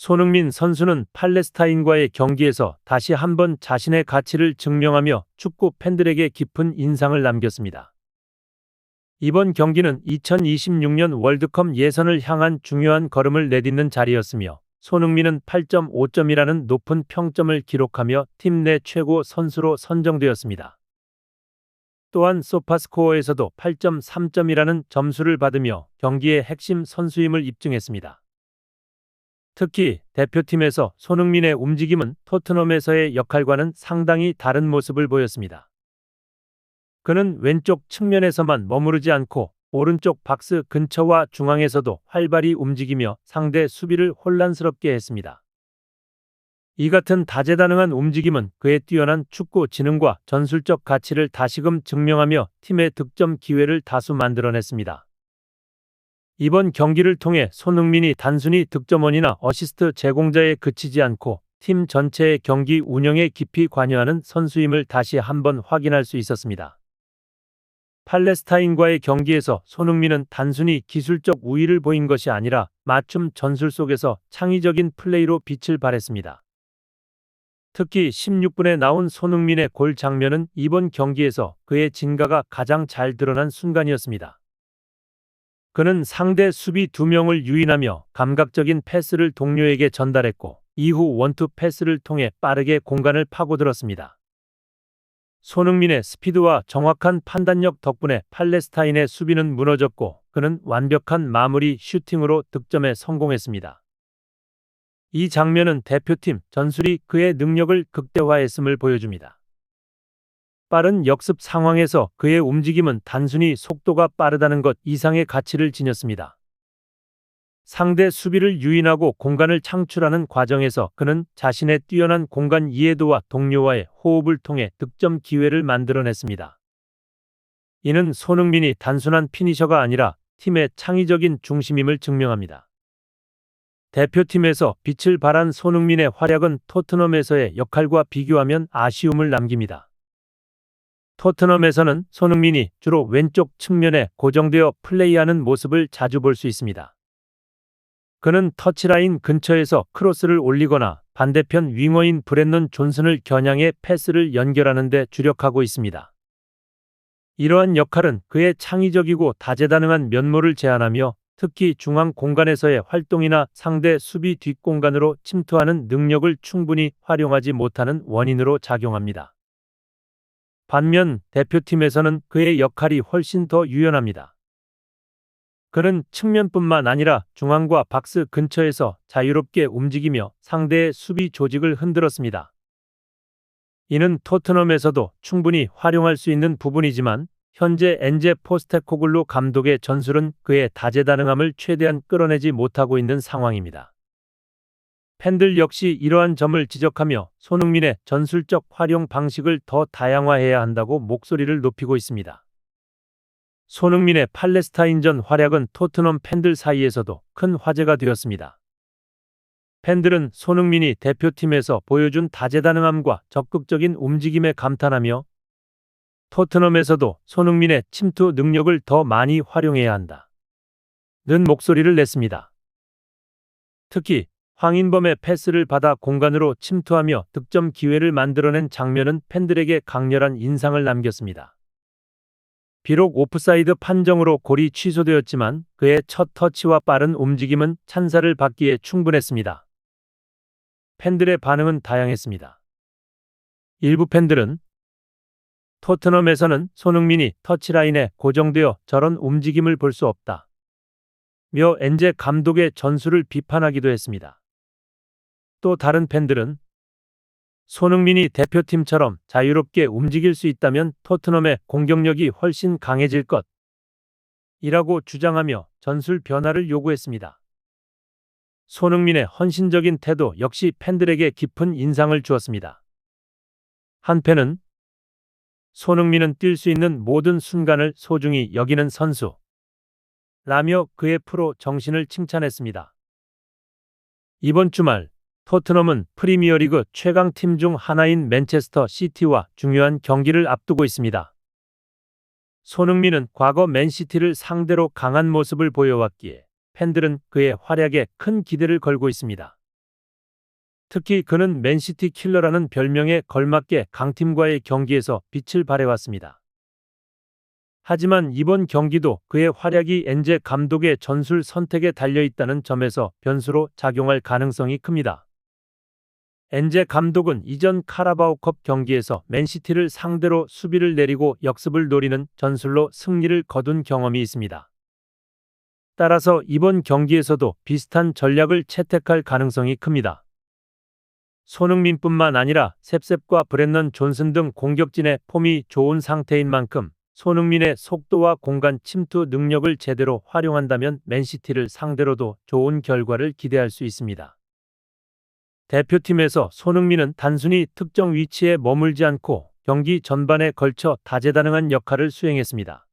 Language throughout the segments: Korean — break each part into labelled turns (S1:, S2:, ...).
S1: 손흥민 선수는 팔레스타인과의 경기에서 다시 한번 자신의 가치를 증명하며 축구 팬들에게 깊은 인상을 남겼습니다. 이번 경기는 2026년 월드컵 예선을 향한 중요한 걸음을 내딛는 자리였으며 손흥민은 8.5점이라는 높은 평점을 기록하며 팀 내 최고 선수로 선정되었습니다. 또한 소파스코어에서도 8.3점이라는 점수를 받으며 경기의 핵심 선수임을 입증했습니다. 특히 대표팀에서 손흥민의 움직임은 토트넘에서의 역할과는 상당히 다른 모습을 보였습니다. 그는 왼쪽 측면에서만 머무르지 않고 오른쪽 박스 근처와 중앙에서도 활발히 움직이며 상대 수비를 혼란스럽게 했습니다. 이 같은 다재다능한 움직임은 그의 뛰어난 축구 지능과 전술적 가치를 다시금 증명하며 팀의 득점 기회를 다수 만들어냈습니다. 이번 경기를 통해 손흥민이 단순히 득점원이나 어시스트 제공자에 그치지 않고 팀 전체의 경기 운영에 깊이 관여하는 선수임을 다시 한번 확인할 수 있었습니다. 팔레스타인과의 경기에서 손흥민은 단순히 기술적 우위를 보인 것이 아니라 맞춤 전술 속에서 창의적인 플레이로 빛을 발했습니다. 특히 16분에 나온 손흥민의 골 장면은 이번 경기에서 그의 진가가 가장 잘 드러난 순간이었습니다. 그는 상대 수비 2명을 유인하며 감각적인 패스를 동료에게 전달했고 이후 원투 패스를 통해 빠르게 공간을 파고들었습니다. 손흥민의 스피드와 정확한 판단력 덕분에 팔레스타인의 수비는 무너졌고 그는 완벽한 마무리 슈팅으로 득점에 성공했습니다. 이 장면은 대표팀 전술이 그의 능력을 극대화했음을 보여줍니다. 빠른 역습 상황에서 그의 움직임은 단순히 속도가 빠르다는 것 이상의 가치를 지녔습니다. 상대 수비를 유인하고 공간을 창출하는 과정에서 그는 자신의 뛰어난 공간 이해도와 동료와의 호흡을 통해 득점 기회를 만들어냈습니다. 이는 손흥민이 단순한 피니셔가 아니라 팀의 창의적인 중심임을 증명합니다. 대표팀에서 빛을 발한 손흥민의 활약은 토트넘에서의 역할과 비교하면 아쉬움을 남깁니다. 토트넘에서는 손흥민이 주로 왼쪽 측면에 고정되어 플레이하는 모습을 자주 볼 수 있습니다. 그는 터치라인 근처에서 크로스를 올리거나 반대편 윙어인 브렌넌 존슨을 겨냥해 패스를 연결하는 데 주력하고 있습니다. 이러한 역할은 그의 창의적이고 다재다능한 면모를 제한하며 특히 중앙 공간에서의 활동이나 상대 수비 뒷공간으로 침투하는 능력을 충분히 활용하지 못하는 원인으로 작용합니다. 반면 대표팀에서는 그의 역할이 훨씬 더 유연합니다. 그는 측면뿐만 아니라 중앙과 박스 근처에서 자유롭게 움직이며 상대의 수비 조직을 흔들었습니다. 이는 토트넘에서도 충분히 활용할 수 있는 부분이지만 현재 엔제 포스테코글루 감독의 전술은 그의 다재다능함을 최대한 끌어내지 못하고 있는 상황입니다. 팬들 역시 이러한 점을 지적하며 손흥민의 전술적 활용 방식을 더 다양화해야 한다고 목소리를 높이고 있습니다. 손흥민의 팔레스타인전 활약은 토트넘 팬들 사이에서도 큰 화제가 되었습니다. 팬들은 손흥민이 대표팀에서 보여준 다재다능함과 적극적인 움직임에 감탄하며 토트넘에서도 손흥민의 침투 능력을 더 많이 활용해야 한다 는 목소리를 냈습니다. 특히 황인범의 패스를 받아 공간으로 침투하며 득점 기회를 만들어낸 장면은 팬들에게 강렬한 인상을 남겼습니다. 비록 오프사이드 판정으로 골이 취소되었지만 그의 첫 터치와 빠른 움직임은 찬사를 받기에 충분했습니다. 팬들의 반응은 다양했습니다. 일부 팬들은 토트넘에서는 손흥민이 터치라인에 고정되어 저런 움직임을 볼 수 없다 며 엔제 감독의 전술을 비판하기도 했습니다. 또 다른 팬들은 손흥민이 대표팀처럼 자유롭게 움직일 수 있다면 토트넘의 공격력이 훨씬 강해질 것이라고 주장하며 전술 변화를 요구했습니다. 손흥민의 헌신적인 태도 역시 팬들에게 깊은 인상을 주었습니다. 한 팬은 손흥민은 뛸 수 있는 모든 순간을 소중히 여기는 선수 라며 그의 프로 정신을 칭찬했습니다. 이번 주말 토트넘은 프리미어리그 최강팀 중 하나인 맨체스터 시티와 중요한 경기를 앞두고 있습니다. 손흥민은 과거 맨시티를 상대로 강한 모습을 보여왔기에 팬들은 그의 활약에 큰 기대를 걸고 있습니다. 특히 그는 맨시티 킬러라는 별명에 걸맞게 강팀과의 경기에서 빛을 발해왔습니다. 하지만 이번 경기도 그의 활약이 엔제 감독의 전술 선택에 달려있다는 점에서 변수로 작용할 가능성이 큽니다. 엔제 감독은 이전 카라바오컵 경기에서 맨시티를 상대로 수비를 내리고 역습을 노리는 전술로 승리를 거둔 경험이 있습니다. 따라서 이번 경기에서도 비슷한 전략을 채택할 가능성이 큽니다. 손흥민뿐만 아니라 셉셉과 브렌넌 존슨 등 공격진의 폼이 좋은 상태인 만큼 손흥민의 속도와 공간 침투 능력을 제대로 활용한다면 맨시티를 상대로도 좋은 결과를 기대할 수 있습니다. 대표팀에서 손흥민은 단순히 특정 위치에 머물지 않고 경기 전반에 걸쳐 다재다능한 역할을 수행했습니다.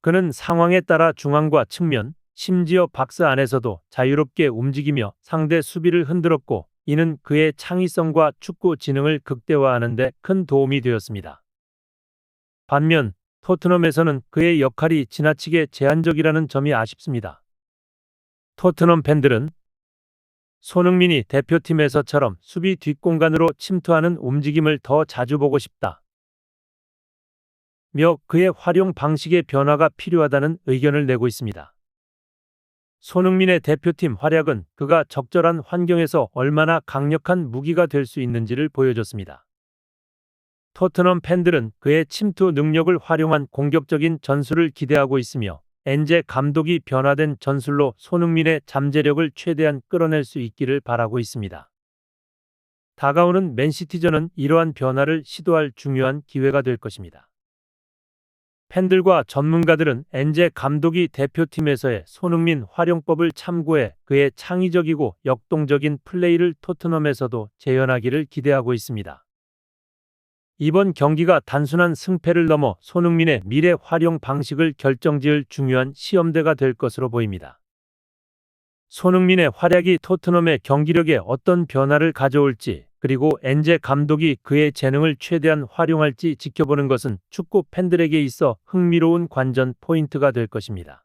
S1: 그는 상황에 따라 중앙과 측면, 심지어 박스 안에서도 자유롭게 움직이며 상대 수비를 흔들었고, 이는 그의 창의성과 축구 지능을 극대화하는 데 큰 도움이 되었습니다. 반면 토트넘에서는 그의 역할이 지나치게 제한적이라는 점이 아쉽습니다. 토트넘 팬들은 손흥민이 대표팀에서처럼 수비 뒷공간으로 침투하는 움직임을 더 자주 보고 싶다 며 그의 활용 방식의 변화가 필요하다는 의견을 내고 있습니다. 손흥민의 대표팀 활약은 그가 적절한 환경에서 얼마나 강력한 무기가 될 수 있는지를 보여줬습니다. 토트넘 팬들은 그의 침투 능력을 활용한 공격적인 전술을 기대하고 있으며 엔제 감독이 변화된 전술로 손흥민의 잠재력을 최대한 끌어낼 수 있기를 바라고 있습니다. 다가오는 맨시티전은 이러한 변화를 시도할 중요한 기회가 될 것입니다. 팬들과 전문가들은 엔제 감독이 대표팀에서의 손흥민 활용법을 참고해 그의 창의적이고 역동적인 플레이를 토트넘에서도 재현하기를 기대하고 있습니다. 이번 경기가 단순한 승패를 넘어 손흥민의 미래 활용 방식을 결정지을 중요한 시험대가 될 것으로 보입니다. 손흥민의 활약이 토트넘의 경기력에 어떤 변화를 가져올지, 그리고 엔제 감독이 그의 재능을 최대한 활용할지 지켜보는 것은 축구 팬들에게 있어 흥미로운 관전 포인트가 될 것입니다.